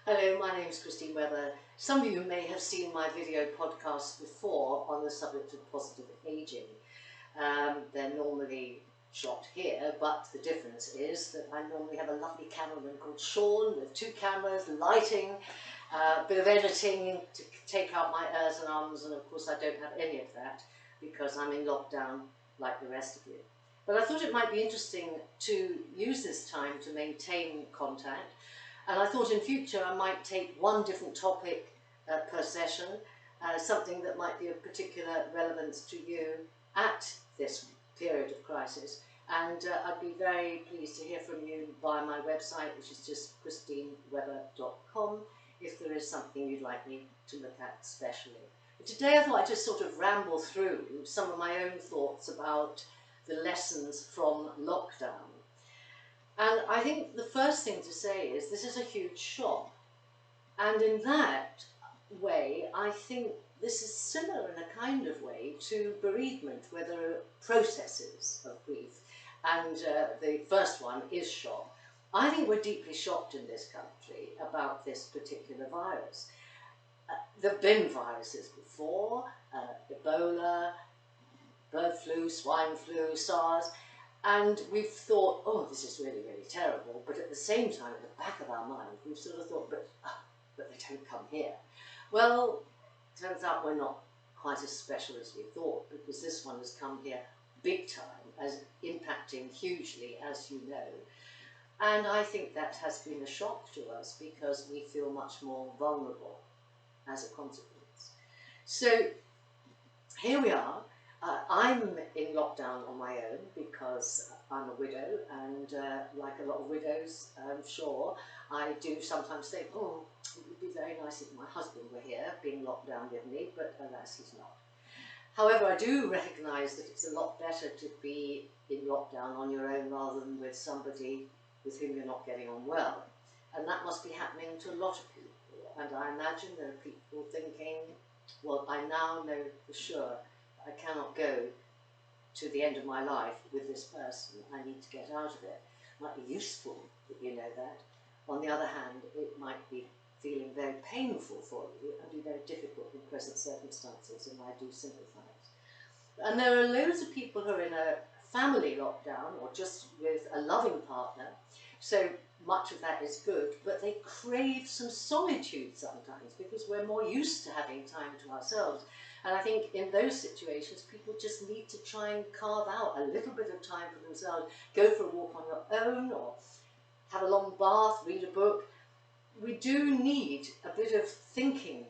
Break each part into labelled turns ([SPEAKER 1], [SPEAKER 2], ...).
[SPEAKER 1] Hello, my name is Christine Webber. Some of you may have seen my video podcast before on the subject of positive ageing. They're normally shot here, but the difference is that I normally have a lovely cameraman called Sean with 2 cameras, lighting, a bit of editing to take out my ers and ums, and of course I don't have any of that because I'm in lockdown like the rest of you. But I thought it might be interesting to use this time to maintain contact. And I thought in future I might take one different topic per session, something that might be of particular relevance to you at this period of crisis. And I'd be very pleased to hear from you via my website, which is just christinewebber.com, if there is something you'd like me to look at specially. But today I thought I'd just sort of ramble through some of my own thoughts about the lessons from lockdown. And I think the first thing to say is this is a huge shock. And in that way, I think this is similar in a kind of way to bereavement, where there are processes of grief. And the first one is shock. I think we're deeply shocked in this country about this particular virus. There have been viruses before, Ebola, bird flu, swine flu, SARS. And we've thought, oh, this is really, really terrible. But at the same time, at the back of our mind, we've sort of thought, but they don't come here. Well, it turns out we're not quite as special as we thought, because this one has come here big time, as impacting hugely, as you know. And I think that has been a shock to us, because we feel much more vulnerable as a consequence. So here we are. I'm in lockdown on my own because I'm a widow, and like a lot of widows, I'm sure, I do sometimes think, oh, it would be very nice if my husband were here being locked down with me, but alas, he's not. However, I do recognise that it's a lot better to be in lockdown on your own rather than with somebody with whom you're not getting on well. And that must be happening to a lot of people. And I imagine there are people thinking, well, I now know for sure I cannot go to the end of my life with this person. I need to get out of it. It might be useful that you know that. On the other hand, it might be feeling very painful for you and be very difficult in present circumstances, and I do sympathise. And there are loads of people who are in a family lockdown or just with a loving partner, so much of that is good, but they crave some solitude sometimes because we're more used to having time to ourselves. And I think in those situations, people just need to try and carve out a little bit of time for themselves, go for a walk on your own, or have a long bath, read a book. We do need a bit of thinking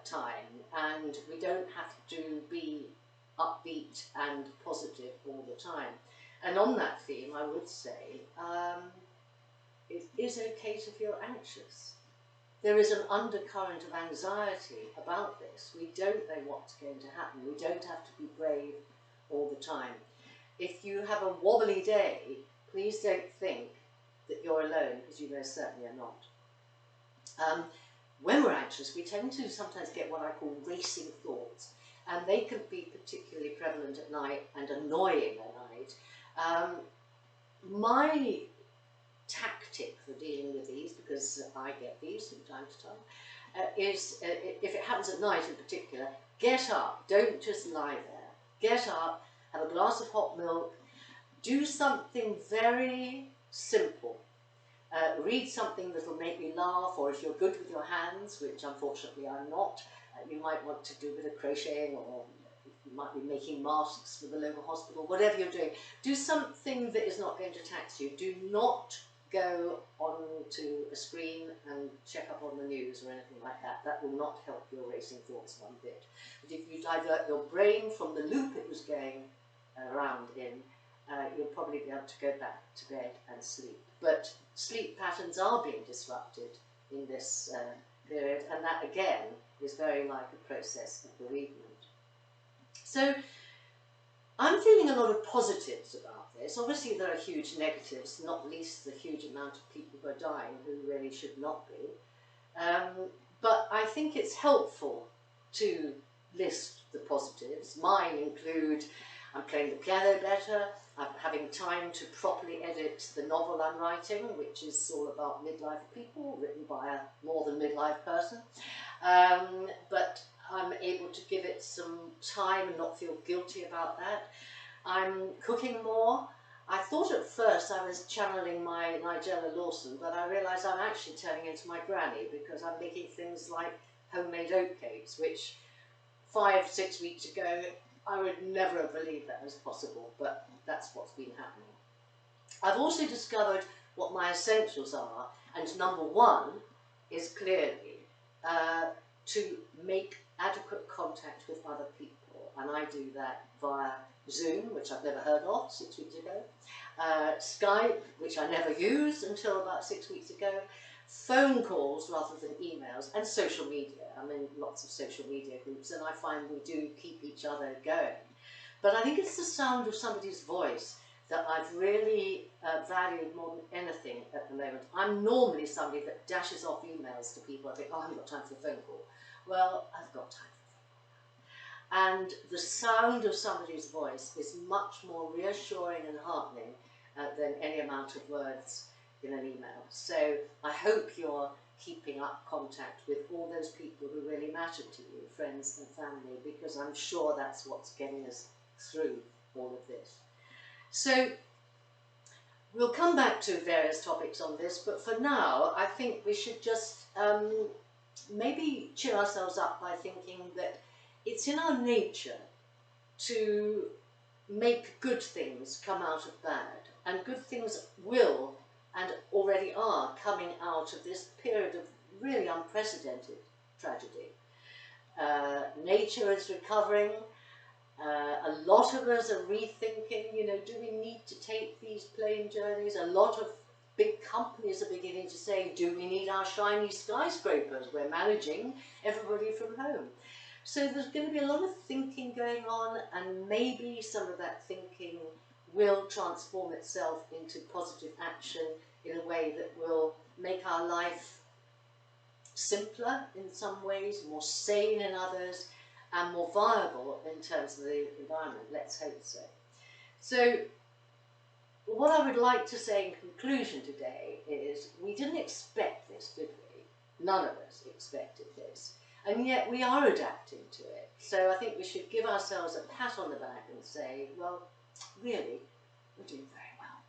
[SPEAKER 1] time, and we don't have to be upbeat and positive all the time. And on that theme, I would say, it is okay to feel anxious. There is an undercurrent of anxiety about this. We don't know what's going to happen. We don't have to be brave all the time. If you have a wobbly day, please don't think that you're alone, because you most certainly are not. When we're anxious, we tend to sometimes get what I call racing thoughts, and they can be particularly prevalent at night and annoying at night. My tactic for dealing with these, because I get these from time to time, is if it happens at night in particular, get up, don't just lie there. Get up, have a glass of hot milk, do something very simple. Read something that will make me laugh, or if you're good with your hands, which unfortunately I'm not, you might want to do a bit of crocheting, or you might be making masks for the local hospital, whatever you're doing. Do something that is not going to tax you. Do not go onto a screen and check up on the news or anything like that. That will not help your racing thoughts one bit. But if you divert your brain from the loop it was going around in, you'll probably be able to go back to bed and sleep. But sleep patterns are being disrupted in this period, and that again is very like a process of bereavement. So I'm feeling a lot of positives about this. Obviously there are huge negatives, not least the huge amount of people who are dying who really should not be. But I think it's helpful to list the positives. Mine include I'm playing the piano better, I'm having time to properly edit the novel I'm writing, which is all about midlife people, written by a more than midlife person. But I'm able to give it some time and not feel guilty about that. I'm cooking more. I thought at first I was channeling my Nigella Lawson, but I realised I'm actually turning into my granny, because I'm making things like homemade oatcakes, which 5-6 weeks ago I would never have believed that was possible, but that's what's been happening. I've also discovered what my essentials are, and number one is clearly to make adequate contact with other people, and I do that via Zoom, which I've never heard of 6 weeks ago, Skype, which I never used until about 6 weeks ago, phone calls rather than emails, and social media. I'm in lots of social media groups, and I find we do keep each other going. But I think it's the sound of somebody's voice that I've really valued more than anything at the moment. I'm normally somebody that dashes off emails to people. I think, oh, I haven't got time for a phone call. Well, I've got time for a phone call. And the sound of somebody's voice is much more reassuring and heartening than any amount of words in an email. So I hope you're keeping up contact with all those people who really matter to you, friends and family, because I'm sure that's what's getting us through all of this. So we'll come back to various topics on this, but for now I think we should just maybe cheer ourselves up by thinking that it's in our nature to make good things come out of bad, and good things will and already are coming out of this period of really unprecedented tragedy. Nature is recovering. A lot of us are rethinking, you know, do we need to take these plane journeys? A lot of big companies are beginning to say, do we need our shiny skyscrapers? We're managing everybody from home. So there's going to be a lot of thinking going on, and maybe some of that thinking will transform itself into positive action in a way that will make our life simpler in some ways, more sane in others, and more viable in terms of the environment. Let's hope so. So what I would like to say in conclusion today is we didn't expect this, did we? None of us expected this. And yet we are adapting to it. So I think we should give ourselves a pat on the back and say, well, really, we're doing very well.